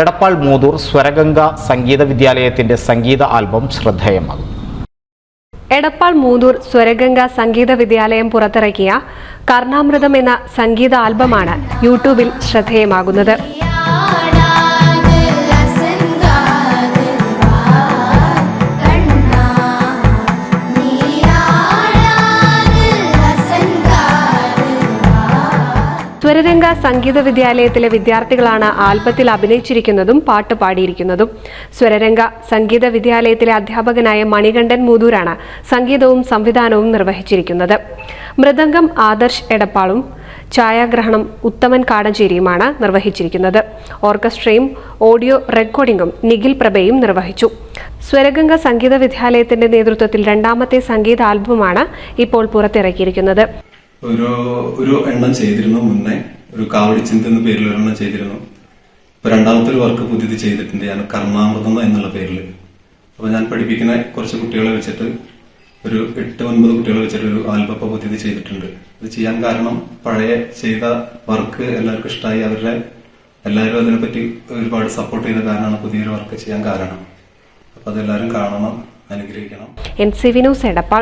എടപ്പാൾ മൂതൂർ സ്വരഗംഗ സംഗീത വിദ്യാലയത്തിന്റെ സംഗീത album ശ്രദ്ധേയമാകും. Edappal Muthur സ്വരഗംഗ സംഗീത വിദ്യാലയം പുറത്തിറക്കിയ കർണാമൃതം എന്ന സംഗീത ആൽബമാണ് യൂട്യൂബിൽ ശ്രദ്ധേയമാകുന്നത്. സ്വരഗംഗ സംഗീത വിദ്യാലയത്തിലെ വിദ്യാർത്ഥികളാണ് ആൽബത്തിൽ അഭിനയിച്ചിരിക്കുന്നതും പാട്ട് പാടിയിരിക്കുന്നതും. സ്വരഗംഗ സംഗീത വിദ്യാലയത്തിലെ അധ്യാപകനായ മണികണ്ഠൻ മൂതൂരാണ് സംഗീതവും സംവിധാനവും നിർവഹിച്ചിരിക്കുന്നത്. മൃദംഗം ആദർശ് എടപ്പാളും ഛായാഗ്രഹണം ഉത്തമൻ കാടഞ്ചേരിയുമാണ് നിർവഹിച്ചിരിക്കുന്നത്. ഓർക്കസ്ട്രയും ഓഡിയോ റെക്കോർഡിംഗും നിഖിൽ പ്രഭയും നിർവഹിച്ചു. സ്വരഗംഗ സംഗീത വിദ്യാലയത്തിന്റെ നേതൃത്വത്തിൽ രണ്ടാമത്തെ സംഗീത ആൽബമാണ് ഇപ്പോൾ പുറത്തിറക്കിയിരിക്കുന്നത്. ഒരു എണ്ണം ചെയ്തിരുന്നു മുന്നേ, ഒരു കാവടി ചിന്ത എന്ന പേരിൽ ഒരെണ്ണം ചെയ്തിരുന്നു. ഇപ്പൊ രണ്ടാമത്തെ ഒരു വർക്ക് പുതിയത് ചെയ്തിട്ടുണ്ട്, ഞാൻ കർണാമൃതം എന്നുള്ള പേരിൽ. അപ്പൊ ഞാൻ പഠിപ്പിക്കുന്ന കുറച്ച് കുട്ടികളെ വെച്ചിട്ട് ഒരു 8-9 കുട്ടികളെ വെച്ചിട്ട് ഒരു ആൽബം പുതിയത് ചെയ്തിട്ടുണ്ട്. ഇത് ചെയ്യാൻ കാരണം പഴയ ചെയ്ത വർക്ക് എല്ലാവർക്കും ഇഷ്ടമായി, എല്ലാവരും അതിനെപ്പറ്റി ഒരുപാട് സപ്പോർട്ട് ചെയ്ത കാരണമാണ് പുതിയൊരു വർക്ക് ചെയ്യാൻ കാരണം. അപ്പൊ അതെല്ലാവരും കാണണം, അനുഗ്രഹിക്കണം. NCV news Edappal.